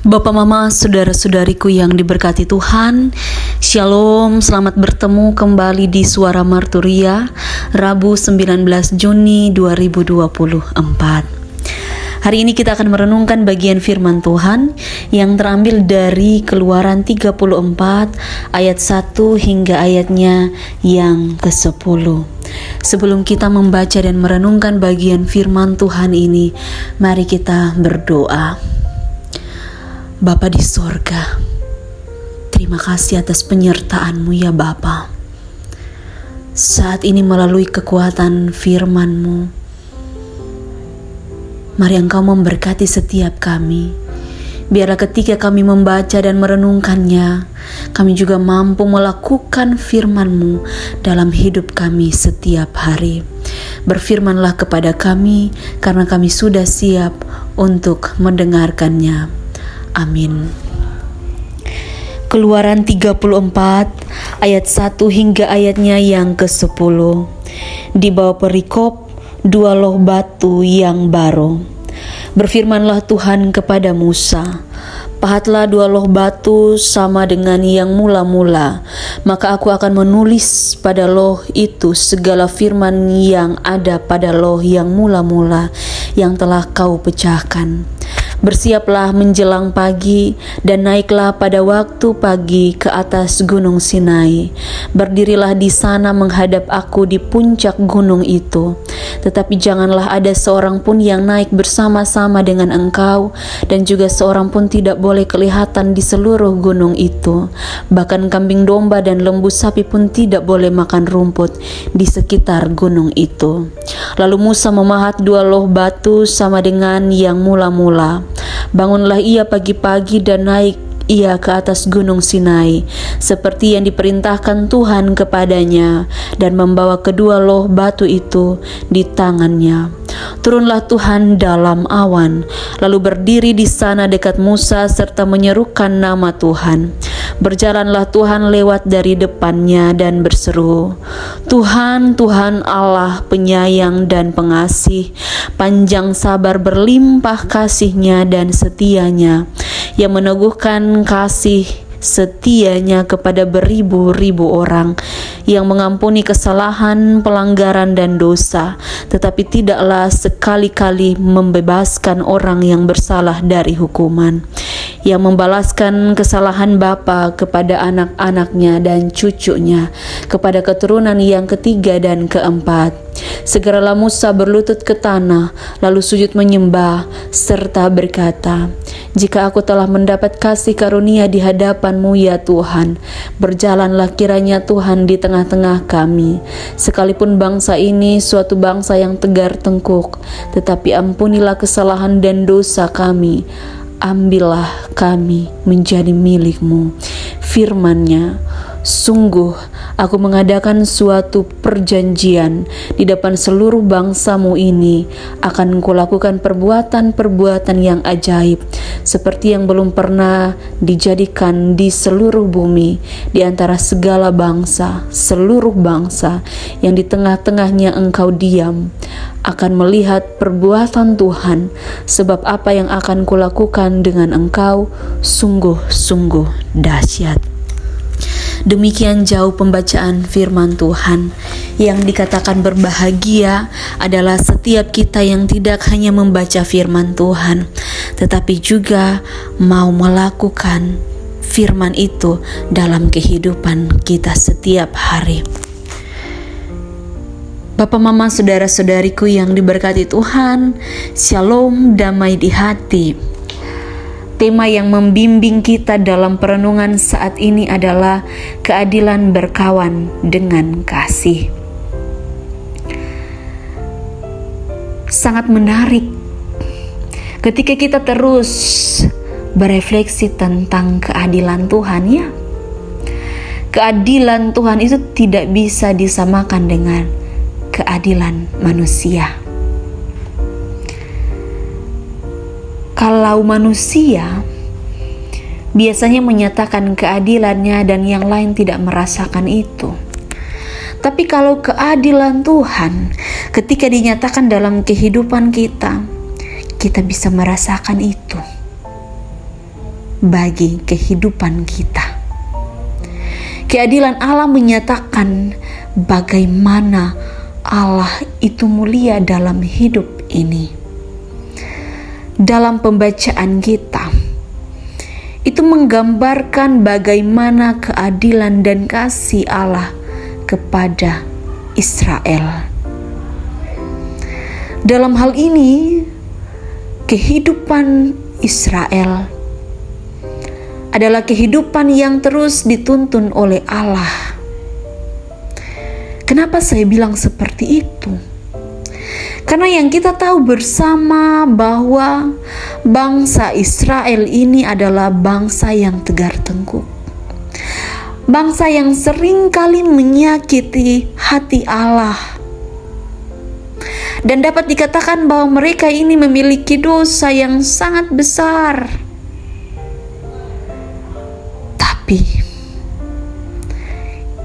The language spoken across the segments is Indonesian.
Bapak Mama, saudara-saudariku yang diberkati Tuhan, Shalom, selamat bertemu kembali di Suara Marturia, Rabu 19 Juni 2024. Hari ini kita akan merenungkan bagian firman Tuhan yang terambil dari Keluaran 34 ayat 1 hingga ayatnya yang ke-10. Sebelum kita membaca dan merenungkan bagian firman Tuhan ini, mari kita berdoa. Bapa di sorga, terima kasih atas penyertaan-Mu ya Bapa. Saat ini melalui kekuatan firman-Mu, mari Engkau memberkati setiap kami. Biarlah ketika kami membaca dan merenungkannya, kami juga mampu melakukan firman-Mu dalam hidup kami setiap hari. Berfirmanlah kepada kami, karena kami sudah siap untuk mendengarkannya. Amin. Keluaran 34 ayat 1 hingga ayatnya yang ke-10. Di bawah perikop 2 loh batu yang baru. Berfirmanlah Tuhan kepada Musa, pahatlah 2 loh batu sama dengan yang mula-mula, maka aku akan menulis pada loh itu segala firman yang ada pada loh yang mula-mula yang telah kau pecahkan. Bersiaplah menjelang pagi dan naiklah pada waktu pagi ke atas gunung Sinai. Berdirilah di sana menghadap aku di puncak gunung itu. Tetapi janganlah ada seorang pun yang naik bersama-sama dengan engkau, dan juga seorang pun tidak boleh kelihatan di seluruh gunung itu. Bahkan kambing domba dan lembu sapi pun tidak boleh makan rumput di sekitar gunung itu. Lalu Musa memahat 2 loh batu sama dengan yang mula-mula. Bangunlah ia pagi-pagi dan naik ia ke atas gunung Sinai, seperti yang diperintahkan Tuhan kepadanya, dan membawa kedua loh batu itu di tangannya. Turunlah Tuhan dalam awan, lalu berdiri di sana dekat Musa serta menyerukan nama Tuhan. Berjalanlah Tuhan lewat dari depannya dan berseru, Tuhan, Tuhan Allah penyayang dan pengasih, panjang sabar berlimpah kasih-Nya dan setianya, yang meneguhkan kasih setianya kepada beribu-ribu orang, yang mengampuni kesalahan, pelanggaran dan dosa, tetapi tidaklah sekali-kali membebaskan orang yang bersalah dari hukuman, yang membalaskan kesalahan bapa kepada anak-anaknya dan cucunya, kepada keturunan yang ketiga dan keempat. Segeralah Musa berlutut ke tanah, lalu sujud menyembah, serta berkata, jika aku telah mendapat kasih karunia di hadapan-Mu ya Tuhan, berjalanlah kiranya Tuhan di tengah-tengah kami. Sekalipun bangsa ini suatu bangsa yang tegar tengkuk, tetapi ampunilah kesalahan dan dosa kami. Ambillah kami menjadi milik-Mu. Firman-Nya, sungguh aku mengadakan suatu perjanjian di depan seluruh bangsa-Mu ini, akan kulakukan perbuatan-perbuatan yang ajaib, seperti yang belum pernah dijadikan di seluruh bumi, di antara segala bangsa, seluruh bangsa yang di tengah-tengahnya engkau diam, akan melihat perbuatan Tuhan, sebab apa yang akan kulakukan dengan engkau sungguh-sungguh dahsyat. Demikian jauh pembacaan firman Tuhan. Yang dikatakan berbahagia adalah setiap kita yang tidak hanya membaca firman Tuhan, tetapi juga mau melakukan firman itu dalam kehidupan kita setiap hari. Bapak, Mama, saudara-saudariku yang diberkati Tuhan, Shalom, damai di hati. Tema yang membimbing kita dalam perenungan saat ini adalah keadilan berkawan dengan kasih. Sangat menarik ketika kita terus berefleksi tentang keadilan Tuhan, ya. Keadilan Tuhan itu tidak bisa disamakan dengan keadilan manusia. Kalau manusia biasanya menyatakan keadilannya dan yang lain tidak merasakan itu. Tapi kalau keadilan Tuhan ketika dinyatakan dalam kehidupan kita, kita bisa merasakan itu. bagi kehidupan kita. Keadilan Allah menyatakan bagaimana Allah itu mulia dalam hidup ini. Dalam pembacaan kita, itu menggambarkan bagaimana keadilan dan kasih Allah kepada Israel. Dalam hal ini, kehidupan Israel adalah kehidupan yang terus dituntun oleh Allah. Kenapa saya bilang seperti itu? Karena yang kita tahu bersama bahwa bangsa Israel ini adalah bangsa yang tegar tengkuk. Bangsa yang sering kali menyakiti hati Allah. Dan dapat dikatakan bahwa mereka ini memiliki dosa yang sangat besar. Tapi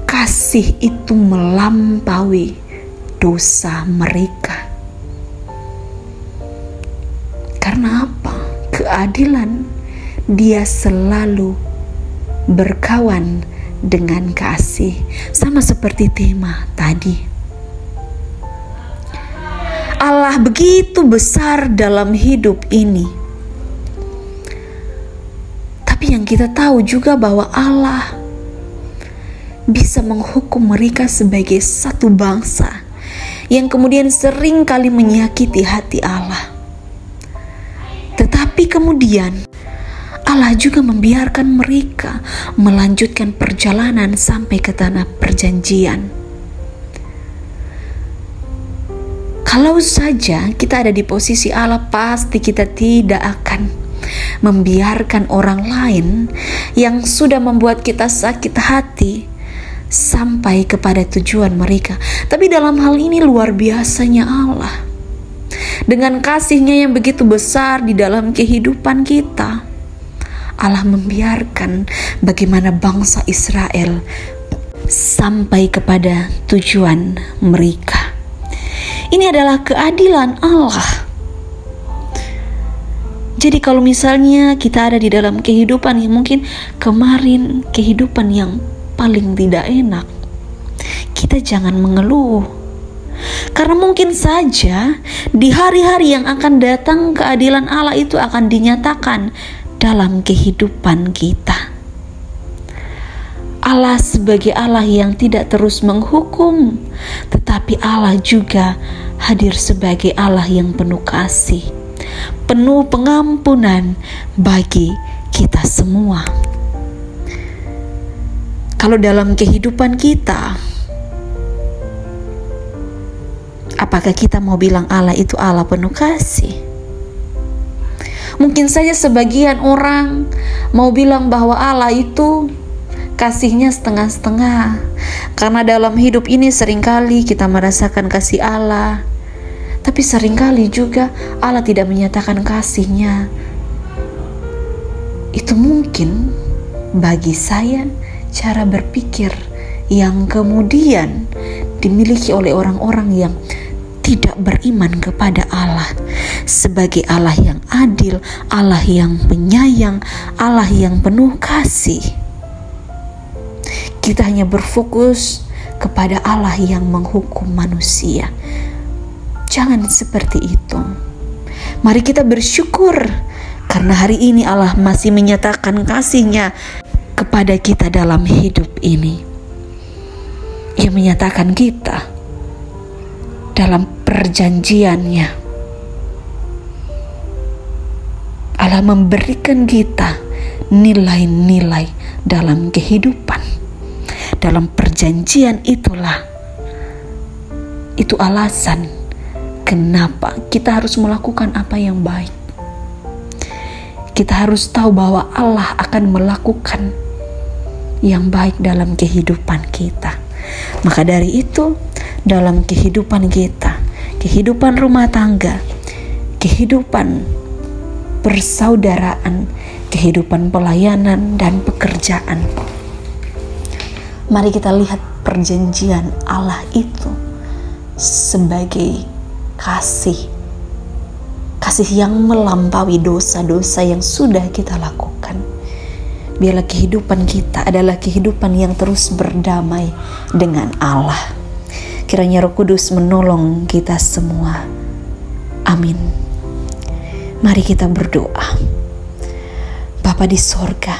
kasih itu melampaui dosa mereka. Karena apa? Keadilan dia selalu berkawan dengan kasih. Sama seperti tema tadi. Allah begitu besar dalam hidup ini. Tapi yang kita tahu juga bahwa Allah bisa menghukum mereka sebagai satu bangsa yang kemudian sering kali menyakiti hati Allah. Tetapi kemudian Allah juga membiarkan mereka melanjutkan perjalanan sampai ke tanah perjanjian. Kalau saja kita ada di posisi Allah, pasti kita tidak akan membiarkan orang lain yang sudah membuat kita sakit hati sampai kepada tujuan mereka. Tapi dalam hal ini luar biasanya Allah. Dengan kasih-Nya yang begitu besar di dalam kehidupan kita, Allah membiarkan bagaimana bangsa Israel sampai kepada tujuan mereka. Ini adalah keadilan Allah. Jadi kalau misalnya kita ada di dalam kehidupan yang mungkin kemarin kehidupan yang paling tidak enak, kita jangan mengeluh. Karena mungkin saja di hari-hari yang akan datang keadilan Allah itu akan dinyatakan dalam kehidupan kita. Allah sebagai Allah yang tidak terus menghukum, tetapi Allah juga hadir sebagai Allah yang penuh kasih, penuh pengampunan bagi kita semua. Kalau dalam kehidupan kita, apakah kita mau bilang Allah itu Allah penuh kasih? Mungkin saja sebagian orang mau bilang bahwa Allah itu kasih-Nya setengah-setengah. Karena dalam hidup ini seringkali kita merasakan kasih Allah, tapi seringkali juga Allah tidak menyatakan kasih-Nya. Itu mungkin bagi saya cara berpikir yang kemudian dimiliki oleh orang-orang yang tidak beriman kepada Allah sebagai Allah yang adil, Allah yang penyayang, Allah yang penuh kasih. Kita hanya berfokus kepada Allah yang menghukum manusia. Jangan seperti itu. Mari kita bersyukur karena hari ini Allah masih menyatakan kasih-Nya kepada kita dalam hidup ini. Ia menyatakan kita dalam perjanjian-Nya. Allah memberikan kita nilai-nilai dalam kehidupan. Dalam perjanjian itulah, itu alasan kenapa kita harus melakukan apa yang baik. Kita harus tahu bahwa Allah akan melakukan yang baik dalam kehidupan kita. Maka dari itu, dalam kehidupan kita, kehidupan rumah tangga, kehidupan persaudaraan, kehidupan pelayanan dan pekerjaan, mari kita lihat perjanjian Allah itu sebagai kasih yang melampaui dosa-dosa yang sudah kita lakukan. biarlah kehidupan kita adalah kehidupan yang terus berdamai dengan Allah. Kiranya Roh Kudus menolong kita semua. Amin. Mari kita berdoa. Bapa di sorga,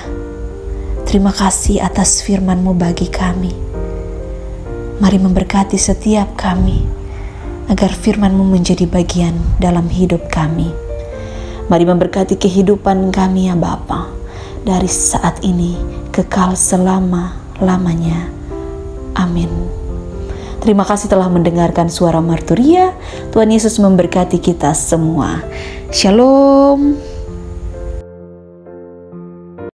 terima kasih atas firman-Mu bagi kami. Mari memberkati setiap kami, agar firman-Mu menjadi bagian dalam hidup kami. Mari memberkati kehidupan kami ya Bapa, dari saat ini kekal selama-lamanya. Amin. Terima kasih telah mendengarkan suara Marturia. Tuhan Yesus memberkati kita semua. Shalom.